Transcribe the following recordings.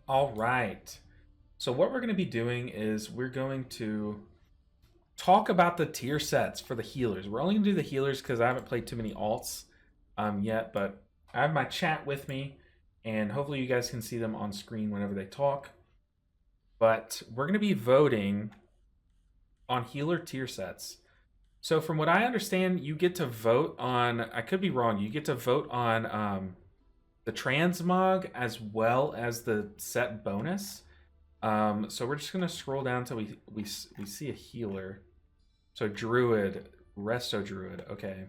All right. So what we're going to be doing is we're going to talk about the tier sets for the healers. We're only going to do the healers because I haven't played too many alts yet, but I have my chat with me, and hopefully you guys can see them on screen whenever they talk. But we're going to be voting on healer tier sets. So from what I understand, you get to vote on. I could be wrong. You get to vote on the transmog as well as the set bonus. So we're just gonna scroll down until we see a healer. So druid, resto druid. Okay.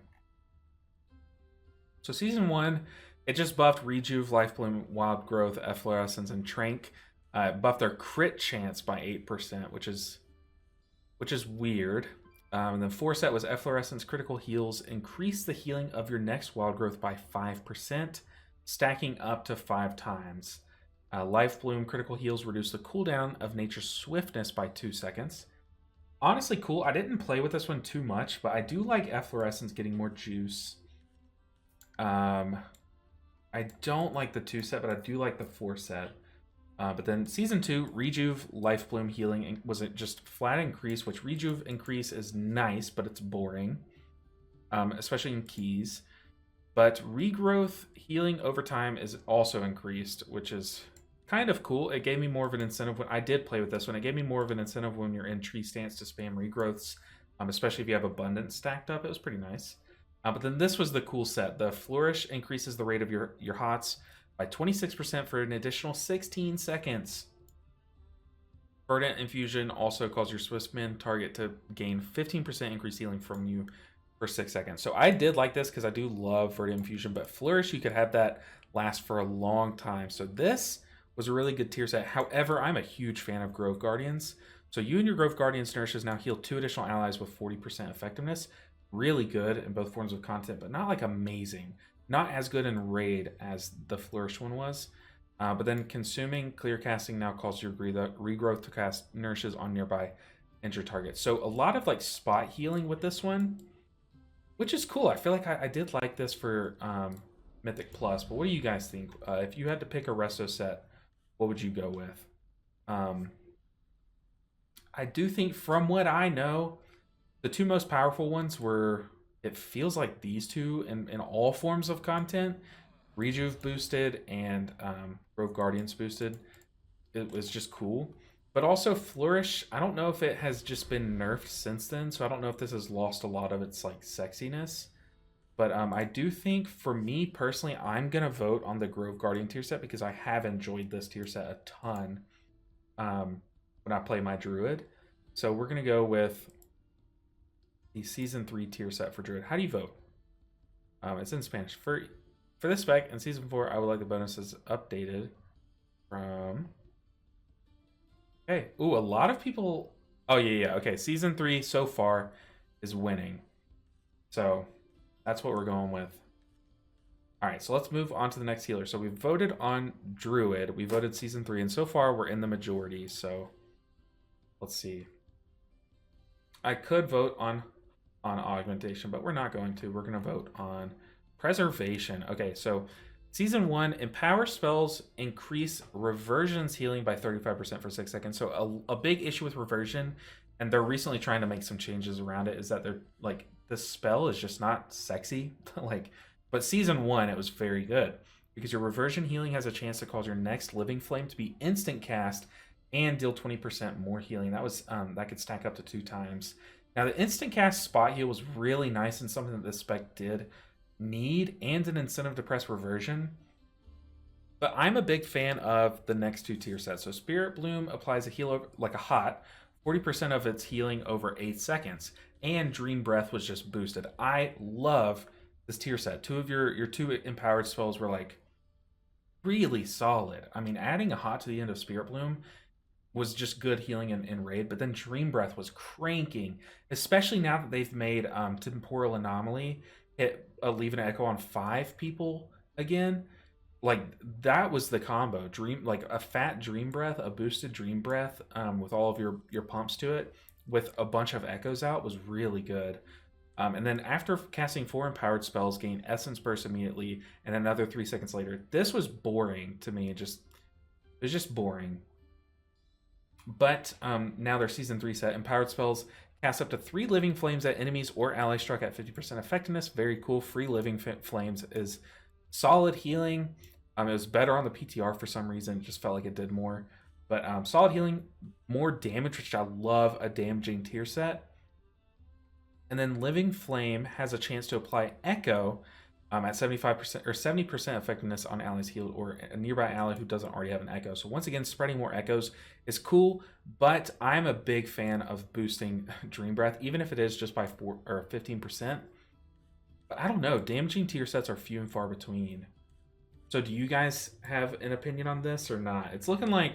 So season one, it just buffed rejuve, life bloom, wild growth, efflorescence, and trank. It buffed their crit chance by 8%, which is weird. And then 4 set was efflorescence, critical heals, increase the healing of your next wild growth by 5%, stacking up to 5 times. Life Bloom critical heals reduce the cooldown of nature's swiftness by 2 seconds. Honestly, cool. I didn't play with this one too much, but I do like efflorescence getting more juice. I don't like the 2 set, but I do like the 4 set. But then season 2, rejuve, life bloom, healing was it just flat increase, which rejuve increase is nice, but it's boring, especially in keys. But regrowth healing over time is also increased, which is kind of cool. It gave me more of an incentive when I did play with this one. It gave me more of an incentive when you're in tree stance to spam regrowths, especially if you have abundance stacked up. It was pretty nice. But then this was the cool set. The flourish increases the rate of your hots by 26% for an additional 16 seconds. Verdant infusion also calls your Swissman target to gain 15% increased healing from you for 6 seconds. So I did like this because I do love Verdant infusion, but flourish, you could have that last for a long time. So this was a really good tier set. However, I'm a huge fan of Grove Guardians. So you and your Grove Guardians nourishes now heal 2 additional allies with 40% effectiveness. Really good in both forms of content, but not like amazing. Not as good in raid as the Flourish one was. But then consuming clear casting now calls your regrowth to cast nourishes on nearby injured targets. So a lot of like spot healing with this one, which is cool. I feel like I did like this for Mythic Plus, but what do you guys think? If you had to pick a resto set, what would you go with? I do think from what I know, the 2 most powerful ones were, it feels like these 2 in all forms of content. Rejuve boosted and Grove Guardians boosted. It was just cool. But also Flourish, I don't know if it has just been nerfed since then, so I don't know if this has lost a lot of its like sexiness. But I do think for me personally, I'm gonna vote on the Grove Guardian tier set because I have enjoyed this tier set a ton when I play my Druid. So we're gonna go with the season 3 tier set for Druid. How do you vote? It's in Spanish. For this spec in season 4, I would like the bonuses updated from. Okay. Ooh, a lot of people. Oh yeah. Okay. Season 3 so far is winning. So that's what we're going with. All right. So let's move on to the next healer. So we voted on Druid. We voted season 3, and so far we're in the majority. So let's see. I could vote on augmentation, but we're not going to. We're going to vote on preservation. Okay, so season 1, empower spells increase reversion's healing by 35% for 6 seconds. So a big issue with reversion, and they're recently trying to make some changes around it, is that they're like, this spell is just not sexy. Like, but season 1, it was very good because your reversion healing has a chance to cause your next living flame to be instant cast and deal 20% more healing. That was that could stack up to 2 times. Now the instant cast spot heal was really nice and something that this spec did need, and an incentive to press reversion. But I'm a big fan of the next 2 tier sets. So Spirit Bloom applies a heal like a hot, 40% of its healing over 8 seconds, and Dream Breath was just boosted. I love this tier set. 2 of your 2 empowered spells were like really solid. I mean, adding a hot to the end of Spirit Bloom was just good healing in raid, but then Dream Breath was cranking, especially now that they've made Temporal Anomaly leave an echo on 5 people again. Like, that was the combo. Like a fat Dream Breath, a boosted Dream Breath with all of your pumps to it with a bunch of echoes out was really good. And then after casting 4 empowered spells, gain Essence Burst immediately and another 3 seconds later. This was boring to me. Just It was just boring. But now their Season 3 set. Empowered spells cast up to 3 Living Flames at enemies or allies struck at 50% effectiveness. Very cool. Free Living Flames is solid healing. It was better on the PTR for some reason. It just felt like it did more. But solid healing, more damage, which I love a damaging tier set. And then Living Flame has a chance to apply Echo at 75% or 70% effectiveness on allies healed or a nearby ally who doesn't already have an Echo. So once again, spreading more Echoes is cool, but I'm a big fan of boosting Dream Breath, even if it is just by 4 or 15%. But I don't know, damaging tier sets are few and far between. So do you guys have an opinion on this or not? It's looking like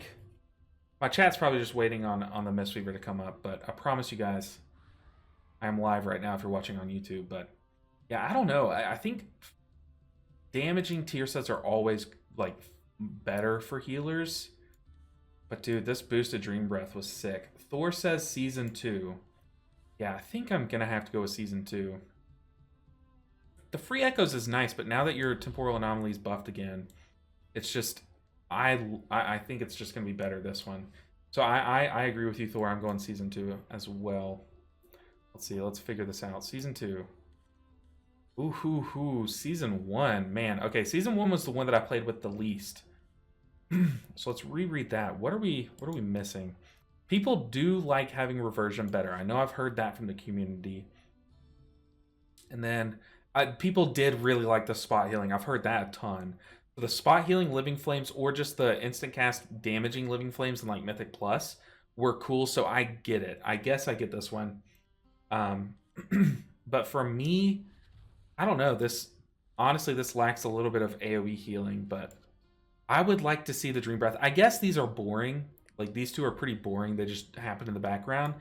my chat's probably just waiting on the Mistweaver to come up, but I promise you guys, I'm live right now if you're watching on YouTube. But yeah, I don't know. I think damaging tier sets are always like better for healers. But dude, this boosted Dream Breath was sick. Thor says Season 2. Yeah, I think I'm gonna have to go with Season 2. The free Echoes is nice, but now that your Temporal Anomalies buffed again, it's just I think it's just gonna be better this one. So I agree with you, Thor. I'm going Season 2 as well. Let's see, let's figure this out. Season 2. Ooh, Season 1. Man, okay, Season 1 was the one that I played with the least. So let's reread that. What are we missing? People do like having reversion better. I know I've heard that from the community. And then people did really like the spot healing. I've heard that a ton. The spot healing Living Flames or just the instant cast damaging Living Flames in like Mythic Plus were cool, so I get it. I guess I get this one. But for me, I don't know. Honestly, this lacks a little bit of AoE healing, but I would like to see the Dream Breath. I guess these are boring. Like, these two are pretty boring. They just happen in the background.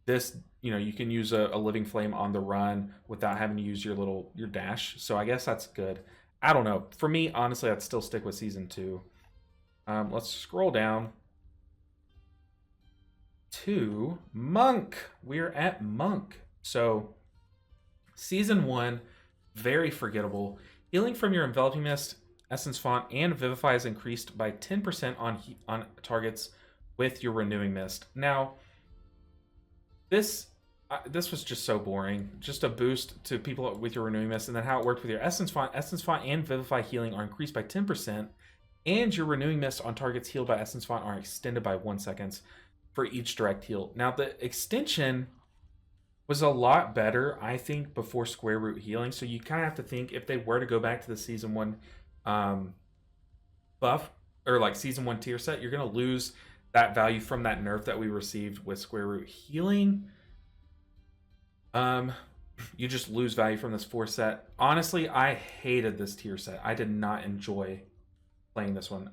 This, you can use a Living Flame on the run without having to use your dash. So I guess that's good. I don't know. For me, honestly, I'd still stick with Season 2. Let's scroll down to Monk. We're at Monk. So Season 1, very forgettable. Healing from your Enveloping Mist, Essence Font, and Vivify is increased by 10% on targets with your Renewing Mist. Now, this was just so boring. Just a boost to people with your Renewing Mist, and then how it worked with your Essence Font and Vivify healing are increased by 10%, and your Renewing Mist on targets healed by Essence Font are extended by 1 second for each direct heal. Now, the extension was a lot better, I think, before Square Root healing. So you kind of have to think, if they were to go back to the Season 1 buff, or like Season 1 tier set, you're going to lose that value from that nerf that we received with Square Root healing. You just lose value from this 4 set. Honestly, I hated this tier set. I did not enjoy playing this one.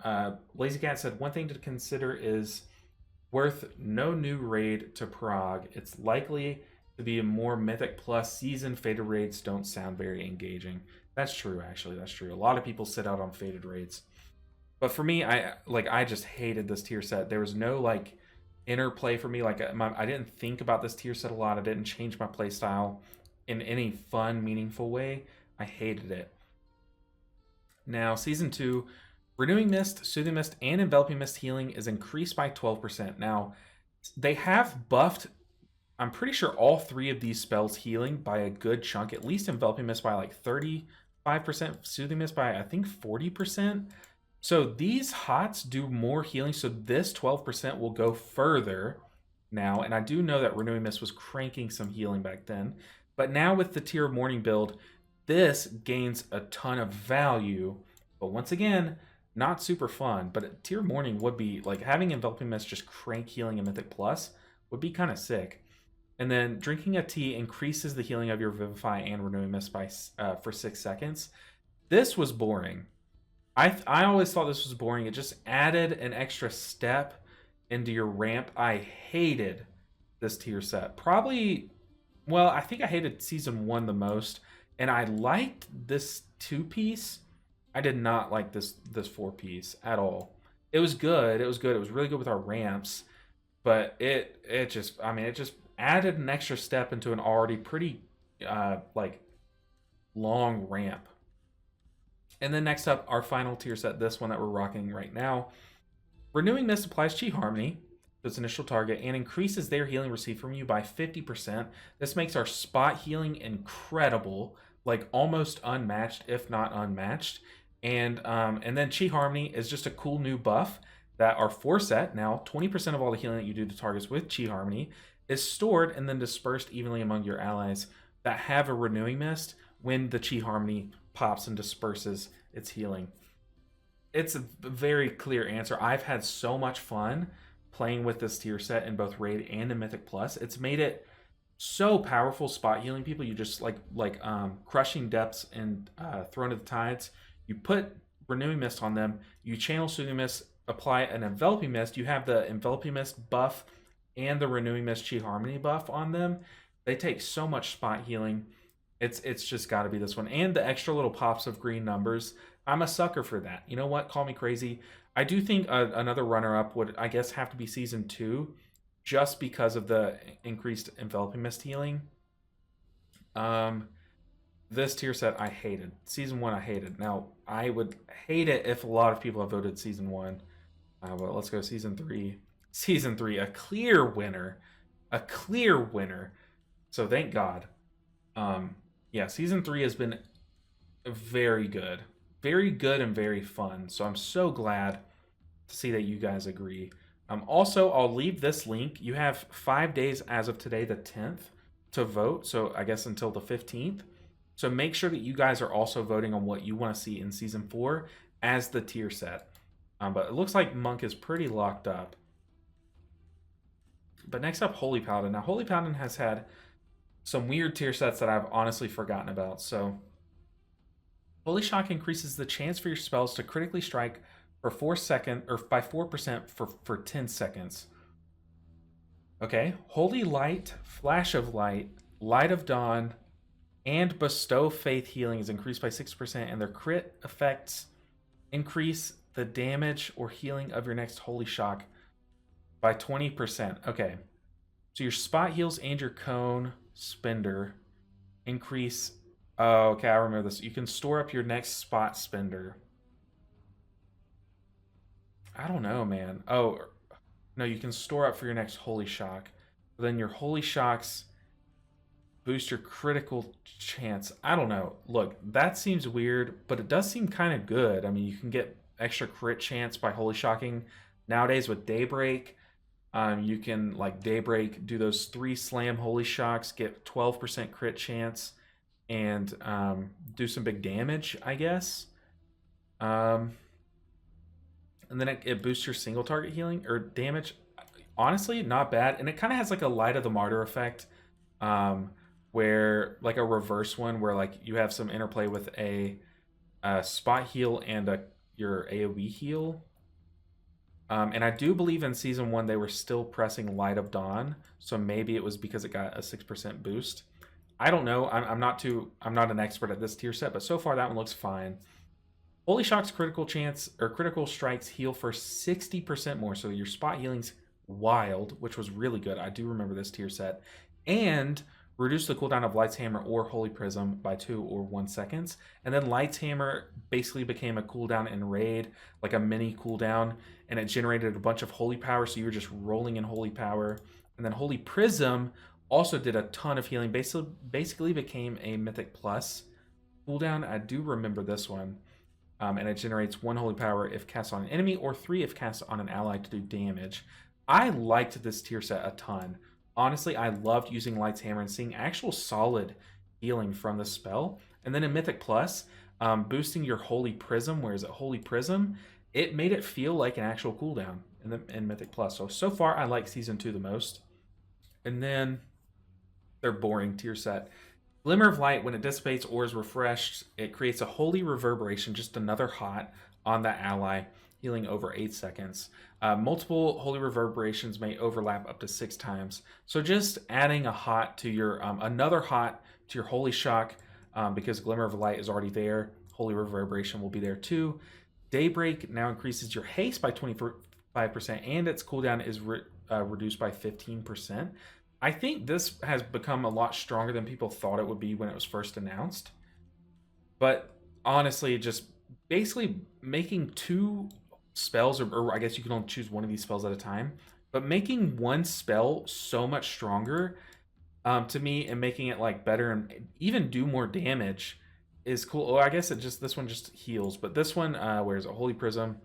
Lazy Cat said, one thing to consider is worth no new raid to Prague. It's likely to be a more Mythic Plus season. Faded raids don't sound very engaging. That's true, actually. That's true. A lot of people sit out on faded raids. But for me, I just hated this tier set. There was no like interplay for me. Like I didn't think about this tier set a lot. I didn't change my playstyle in any fun, meaningful way. I hated it. Now, Season 2, Renewing Mist, Soothing Mist, and Enveloping Mist healing is increased by 12%. Now, they have buffed, I'm pretty sure, all 3 of these spells healing by a good chunk. At least Enveloping Mist by like 35%, Soothing Mist by I think 40%. So these HOTS do more healing, so this 12% will go further now. And I do know that Renewing Mist was cranking some healing back then. But now with the Tier of Morning build, this gains a ton of value. But once again, not super fun. But Tier of Morning would be, like, having Enveloping Mist just crank healing in Mythic Plus would be kind of sick. And then drinking a tea increases the healing of your Vivify and Renewing Mist by for 6 seconds. This was boring. I always thought this was boring. It just added an extra step into your ramp. I hated this tier set. Probably, well, I think I hated Season 1 the most. And I liked this 2-piece. I did not like this 4-piece at all. It was good. It was good. It was really good with our ramps. But it just added an extra step into an already pretty like long ramp. And then next up, our final tier set, this one that we're rocking right now, Renewing Mist applies Chi Harmony to its initial target and increases their healing received from you by 50%. This makes our spot healing incredible, like almost unmatched, if not unmatched. And then Chi Harmony is just a cool new buff that our 4-set, now 20% of all the healing that you do to targets with Chi Harmony is stored and then dispersed evenly among your allies that have a Renewing Mist when the Chi Harmony pops and disperses its healing. It's a very clear answer. I've had so much fun playing with this tier set in both Raid and in Mythic Plus. It's made it so powerful spot healing people. You just like Crushing Depths and Throne of the Tides. You put Renewing Mist on them. You channel Soothing Mist, apply an Enveloping Mist. You have the Enveloping Mist buff and the Renewing Mist Chi Harmony buff on them. They take so much spot healing. It's just got to be this one. And the extra little pops of green numbers. I'm a sucker for that. You know what? Call me crazy. I do think another runner-up would, I guess, have to be Season 2, just because of the increased Enveloping Mist healing. This tier set I hated. Season 1 I hated. Now, I would hate it if a lot of people have voted Season 1. But let's go Season 3. Season 3, a clear winner. A clear winner. So thank God. Yeah, Season 3 has been very good. Very good and very fun. So I'm so glad to see that you guys agree. Also, I'll leave this link. You have 5 days as of today, the 10th, to vote. So I guess until the 15th. So make sure that you guys are also voting on what you want to see in Season 4 as the tier set. But it looks like Monk is pretty locked up. But next up, Holy Paladin. Now, Holy Paladin has had some weird tier sets that I've honestly forgotten about. So Holy Shock increases the chance for your spells to critically strike for 4 seconds, or by 4% for 10 seconds. Okay, Holy Light, Flash of Light, Light of Dawn, and Bestow Faith healing is increased by 6%, and their crit effects increase the damage or healing of your next Holy Shock by 20%. Okay, so your spot heals and your cone spender increase. Oh, okay, I remember this. You can store up your next spot spender. I don't know, man. Oh, no, you can store up for your next Holy Shock. Then your Holy Shocks boost your critical chance. I don't know. Look, that seems weird, but it does seem kind of good. I mean, you can get extra crit chance by Holy Shocking. Nowadays with Daybreak, you can, like Daybreak, do those 3 slam Holy Shocks, get 12% crit chance, and do some big damage, I guess. And then it boosts your single target healing or damage. Honestly, not bad. And it kind of has like a Light of the Martyr effect, where like a reverse one where like you have some interplay with a spot heal and your AoE heal. And I do believe in Season 1 they were still pressing Light of Dawn, so maybe it was because it got a 6% boost. I don't know. I'm not an expert at this tier set, but so far that one looks fine. Holy Shock's critical chance or critical strikes heal for 60% more, so your spot healing's wild, which was really good. I do remember this tier set. And reduce the cooldown of Light's Hammer or Holy Prism by 2 or 1 seconds. And then Light's Hammer basically became a cooldown in Raid, like a mini cooldown, and it generated a bunch of Holy Power, so you were just rolling in Holy Power. And then Holy Prism also did a ton of healing, basically became a Mythic Plus cooldown. I do remember this one. And it generates 1 Holy Power if cast on an enemy, or 3 if cast on an ally to do damage. I liked this tier set a ton. Honestly, I loved using Light's Hammer and seeing actual solid healing from the spell. And then in Mythic Plus, boosting your Holy Prism, where is it? Holy Prism, it made it feel like an actual cooldown in Mythic Plus. So far, I like Season 2 the most. And then their boring tier set. Glimmer of Light, when it dissipates or is refreshed, it creates a Holy Reverberation, just another hot on the ally, healing over 8 seconds. Multiple Holy Reverberations may overlap up to 6 times. So just adding a hot to your, another hot to your Holy Shock, because Glimmer of Light is already there. Holy Reverberation will be there too. Daybreak now increases your haste by 25%, and its cooldown is reduced by 15%. I think this has become a lot stronger than people thought it would be when it was first announced. But honestly, just basically making 2 spells, or I guess you can only choose one of these spells at a time, but making one spell so much stronger to me, and making it like better and even do more damage is cool. Oh, I guess this one just heals, but this one, where is it? Holy Prism.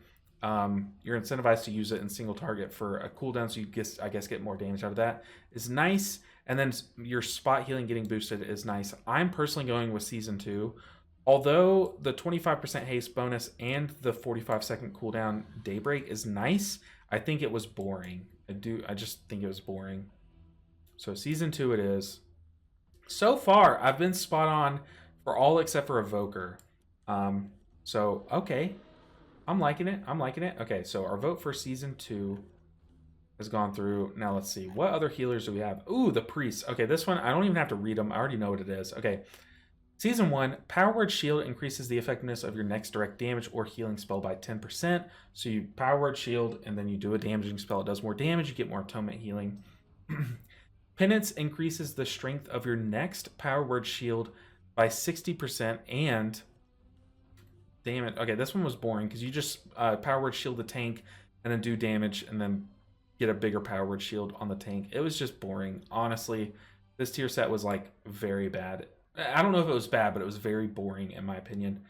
You're incentivized to use it in single target for a cooldown, so you I guess get more damage out of that. Is nice, and then your spot healing getting boosted is nice. I'm personally going with Season 2. Although the 25% haste bonus and the 45-second cooldown Daybreak is nice, I think it was boring. I just think it was boring. So Season 2 it is. So far, I've been spot on for all except for Evoker. So, okay. I'm liking it. I'm liking it. Okay, so our vote for Season 2 has gone through. Now let's see. What other healers do we have? Ooh, the Priests. Okay, this one, I don't even have to read them. I already know what it is. Okay. Season 1, Power Word Shield increases the effectiveness of your next direct damage or healing spell by 10%. So you Power Word Shield, and then you do a damaging spell. It does more damage. You get more atonement healing. Penance increases the strength of your next Power Word Shield by 60%, and damn it. Okay, this one was boring because you just Power Word Shield the tank and then do damage and then get a bigger Power Word Shield on the tank. It was just boring. Honestly, this tier set was like very bad. I don't know if it was bad, but it was very boring in my opinion.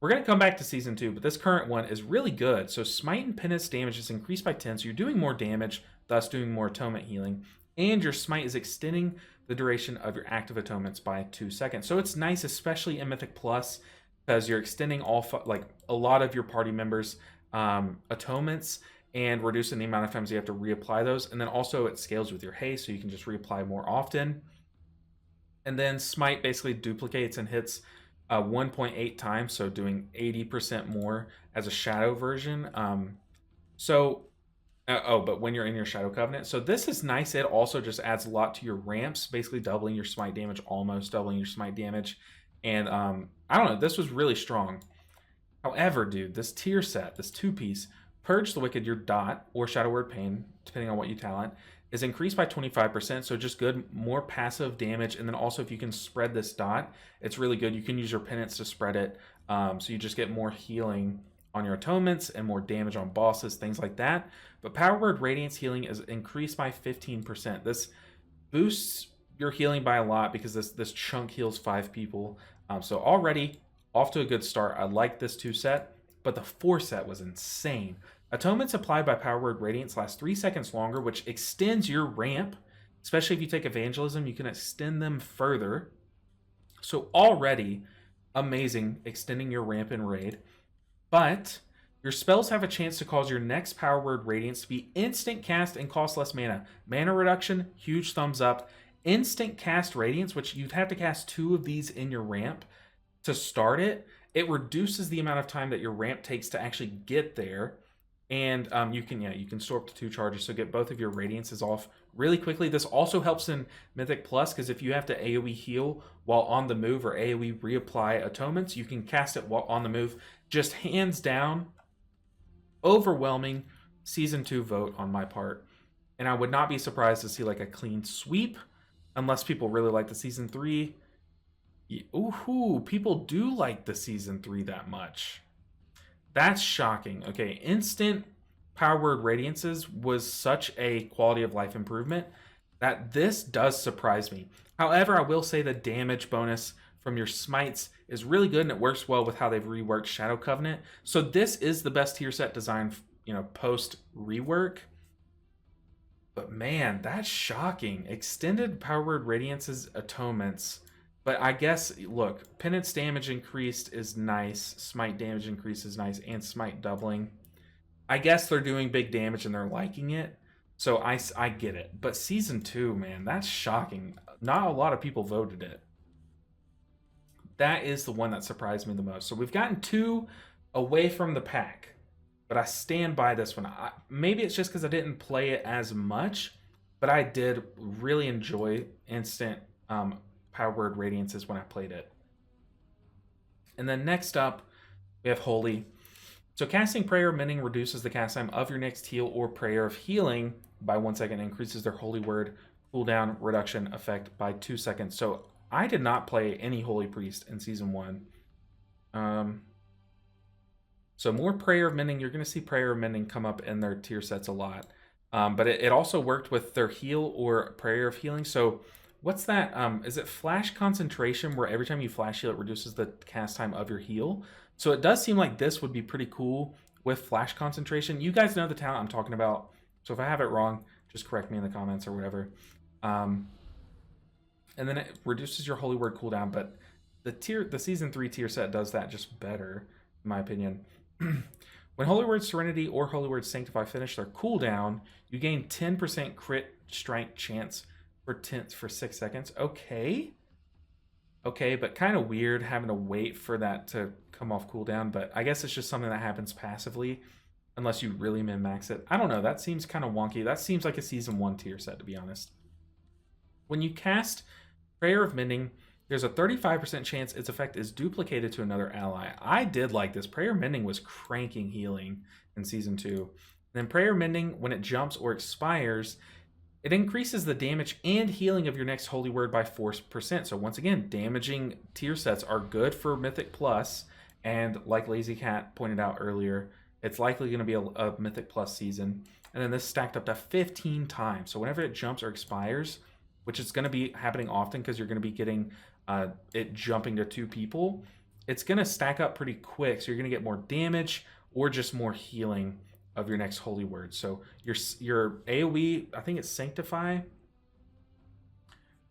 We're going to come back to Season 2, but this current one is really good. So Smite and Penance damage is increased by 10, so you're doing more damage, thus doing more atonement healing. And your Smite is extending the duration of your active atonements by 2 seconds. So it's nice, especially in Mythic Plus, because you're extending like a lot of your party members' atonements and reducing the amount of times you have to reapply those. And then also it scales with your haste, so you can just reapply more often. And then Smite basically duplicates and hits 1.8 times, so doing 80% more as a Shadow version. But when you're in your Shadow Covenant. So this is nice. It also just adds a lot to your ramps, basically doubling your Smite damage, almost doubling your Smite damage. And I don't know, this was really strong. However, dude, this tier set, this 2-piece, Purge the Wicked, your dot, or Shadow Word Pain, depending on what you talent, is increased by 25%, so just good, more passive damage. And then also if you can spread this dot, it's really good. You can use your penance to spread it, so you just get more healing on your atonements and more damage on bosses, things like that. But Power Word Radiance healing is increased by 15%. This boosts your healing by a lot because this chunk heals 5 people. So already off to a good start. I like this 2 set, but the 4 set was insane. Atonements applied by Power Word Radiance last 3 seconds longer, which extends your ramp. Especially if you take Evangelism, you can extend them further. So already amazing, extending your ramp in Raid. But your spells have a chance to cause your next Power Word Radiance to be instant cast and cost less mana. Mana reduction, huge thumbs up. Instant cast Radiance, which you'd have to cast 2 of these in your ramp to start it. It reduces the amount of time that your ramp takes to actually get there. And you can store up to 2 charges, so get both of your Radiances off really quickly. This also helps in Mythic Plus, because if you have to AoE heal while on the move or AoE reapply atonements, you can cast it while on the move. Just hands down, overwhelming Season 2 vote on my part. And I would not be surprised to see like a clean sweep, unless people really like the Season 3. Ooh, people do like the Season 3 that much. That's shocking. Okay, instant Power Word Radiances was such a quality of life improvement that this does surprise me. However, I will say the damage bonus from your smites is really good, and it works well with how they've reworked Shadow Covenant. So this is the best tier set design, post rework. But man, that's shocking. Extended Power Word Radiance's atonements. But I guess, look, penance damage increased is nice, smite damage increase is nice, and smite doubling. I guess they're doing big damage and they're liking it, so I get it. But Season 2, man, that's shocking. Not a lot of people voted it. That is the one that surprised me the most. So we've gotten 2 away from the pack, but I stand by this one. Maybe it's just because I didn't play it as much, but I did really enjoy instant Power Word Radiances when I played it. And then next up, we have Holy. So casting Prayer of Mending reduces the cast time of your next heal or Prayer of Healing by 1 second, increases their Holy Word cooldown reduction effect by 2 seconds. So I did not play any Holy Priest in Season 1. So more Prayer of Mending. You're going to see Prayer of Mending come up in their tier sets a lot. But it also worked with their Heal or Prayer of Healing. So what's that? Is it Flash Concentration, where every time you Flash Heal, it reduces the cast time of your heal? So it does seem like this would be pretty cool with Flash Concentration. You guys know the talent I'm talking about. So if I have it wrong, just correct me in the comments or whatever. And then it reduces your Holy Word cooldown, but the Season 3 tier set does that just better, in my opinion. When Holy Word Serenity or Holy Word Sanctify finish their cooldown, you gain 10% crit strike chance for 6 seconds. Okay, but kind of weird having to wait for that to come off cooldown, but I guess it's just something that happens passively unless you really min-max it. I don't know, that seems kind of wonky. That seems like a Season 1 tier set, to be honest. When you cast Prayer of Mending, there's a 35% chance its effect is duplicated to another ally. I did like this. Prayer Mending was cranking healing in Season 2. Then Prayer Mending, when it jumps or expires, it increases the damage and healing of your next Holy Word by 4%. So once again, damaging tier sets are good for Mythic Plus, and like Lazy Cat pointed out earlier, it's likely going to be a Mythic Plus season. And then this stacked up to 15 times. So whenever it jumps or expires, which is going to be happening often because you're going to be getting it jumping to 2 people, it's going to stack up pretty quick. So you're going to get more damage or just more healing of your next Holy Word. So your AoE, I think it's Sanctify,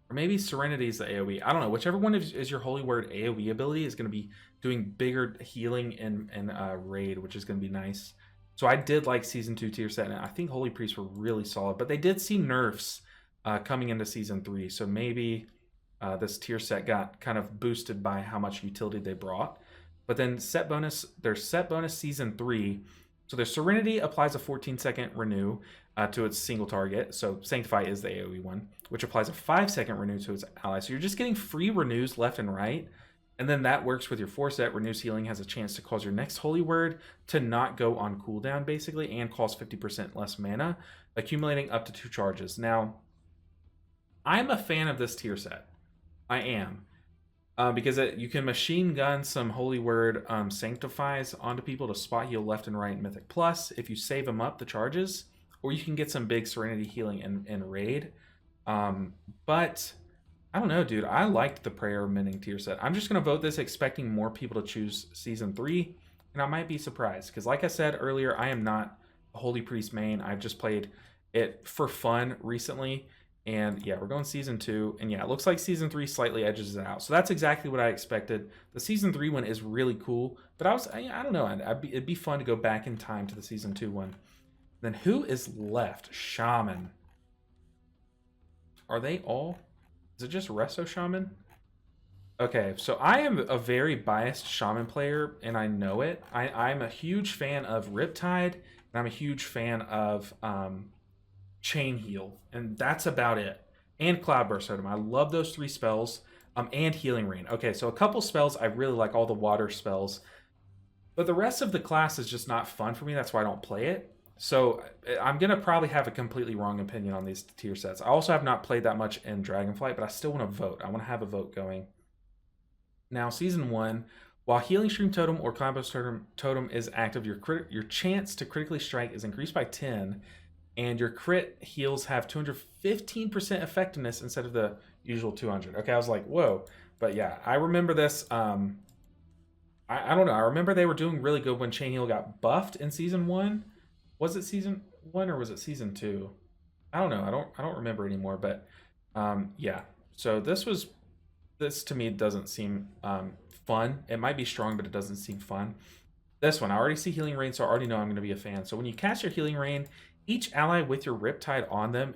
or maybe Serenity is the AoE. I don't know. Whichever one is your Holy Word AoE ability is going to be doing bigger healing in Raid, which is going to be nice. So I did like Season 2 tier set, and I think Holy Priests were really solid. But they did see nerfs coming into Season 3. So maybe this tier set got kind of boosted by how much utility they brought. But then there's set bonus Season 3. So their Serenity applies a 14-second renew to its single target. So Sanctify is the AoE one, which applies a 5-second renew to its ally. So you're just getting free renews left and right. And then that works with your 4-set. Renews Healing has a chance to cause your next Holy Word to not go on cooldown, basically, and cost 50% less mana, accumulating up to 2 charges. Now, I'm a fan of this tier set. I am. Because you can machine gun some Holy Word Sanctifies onto people to spot heal left and right in Mythic Plus if you save them up the charges, or you can get some big Serenity healing in Raid. But I don't know, dude. I liked the Prayer Mending tier set. I'm just going to vote this expecting more people to choose Season 3, and I might be surprised. Because like I said earlier, I am not a Holy Priest main. I've just played it for fun recently. And yeah, we're going Season 2. And yeah, it looks like Season 3 slightly edges it out. So that's exactly what I expected. The Season 3 one is really cool. But I don't know. It'd be fun to go back in time to the Season 2 one. Then who is left? Shaman. Are they all? Is it just Resto Shaman? Okay, so I am a very biased Shaman player, and I know it. I'm a huge fan of Riptide, and I'm a huge fan of Chain Heal, and that's about it. And Cloudburst Totem. I love those 3 spells. And Healing Rain. Okay, so a couple spells I really like, all the water spells, but the rest of the class is just not fun for me. That's why I don't play it. So I'm gonna probably have a completely wrong opinion on these tier sets. I also have not played that much in Dragonflight, but I still want to vote. I want to have a vote going. Now, Season 1, while Healing Stream Totem or Cloudburst Totem is active, your chance to critically strike is increased by 10. And your crit heals have 215% effectiveness instead of the usual 200. Okay, I was like, whoa. But yeah, I remember this. I don't know. I remember they were doing really good when Chain Heal got buffed in Season 1. Was it Season 1 or was it Season 2? I don't know. I don't remember anymore. But yeah. So this to me doesn't seem fun. It might be strong, but it doesn't seem fun. This one, I already see Healing Rain, so I already know I'm going to be a fan. So when you cast your Healing Rain, each ally with your Riptide on them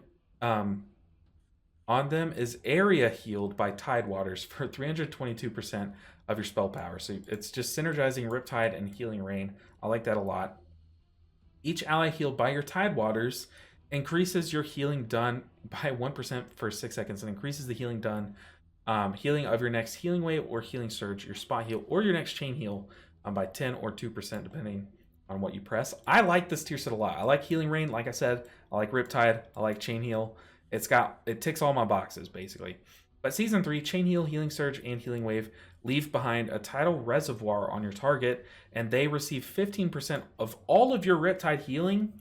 is area healed by Tide Waters for 322% of your spell power. So it's just synergizing Riptide and Healing Rain. I like that a lot. Each ally healed by your Tide Waters increases your healing done by 1% for 6 seconds and increases the healing done, healing of your next healing wave or healing surge, your spot heal, or your next chain heal by 10 or 2% depending on what you press. I like this tier set a lot. I like Healing Rain, like I said. I like Riptide. I like Chain Heal. It ticks all my boxes, basically. But Season 3, Chain Heal, Healing Surge, and Healing Wave leave behind a tidal reservoir on your target, and they receive 15% of all of your Riptide healing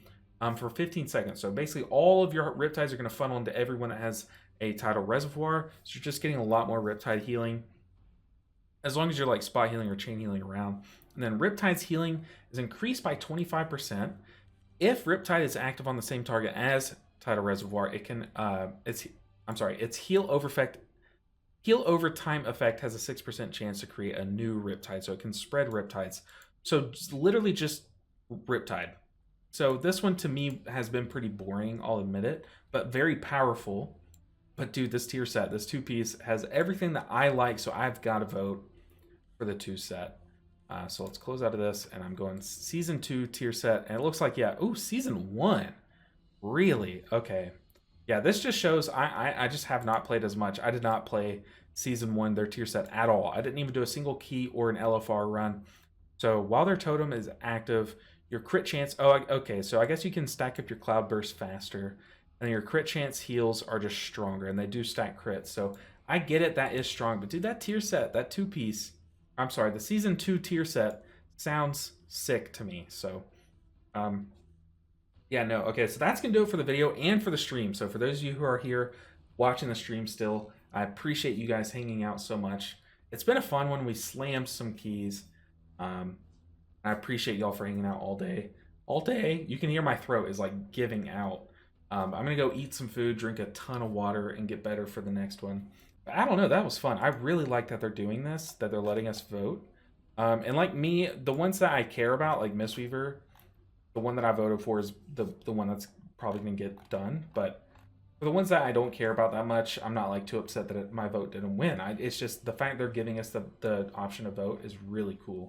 for 15 seconds. So basically all of your Riptides are going to funnel into everyone that has a tidal reservoir. So you're just getting a lot more Riptide healing, as long as you're like spot healing or chain healing around. And then Riptide's healing is increased by 25%. If Riptide is active on the same target as Tidal Reservoir, it can its heal over time effect has a 6% chance to create a new Riptide, so it can spread Riptides. So literally just Riptide. So this one to me has been pretty boring, I'll admit it, but very powerful. But dude, this tier set, this 2-piece has everything that I like, so I've got to vote for the 2 set. So let's close out of this, and I'm going Season 2 tier set, and it looks like, yeah, ooh, Season 1. Really? Okay. Yeah, this just shows I just have not played as much. I did not play Season 1, their tier set, at all. I didn't even do a single key or an LFR run. So while their totem is active, your crit chance... Oh, okay, so I guess you can stack up your Cloud Burst faster, and your crit chance heals are just stronger, and they do stack crits. So I get it, that is strong. But dude, that tier set, that 2-piece... I'm sorry, the Season 2 tier set sounds sick to me. So, yeah, no. Okay, so that's going to do it for the video and for the stream. So for those of you who are here watching the stream still, I appreciate you guys hanging out so much. It's been a fun one. We slammed some keys. I appreciate y'all for hanging out all day. All day. You can hear my throat is like giving out. I'm going to go eat some food, drink a ton of water, and get better for the next one. I don't know, that was fun. I really like that they're doing this, that they're letting us vote. And like me, the ones that I care about, like Mistweaver, the one that I voted for is the one that's probably going to get done. But for the ones that I don't care about that much, I'm not like too upset that my vote didn't win. It's just the fact they're giving us the option to vote is really cool.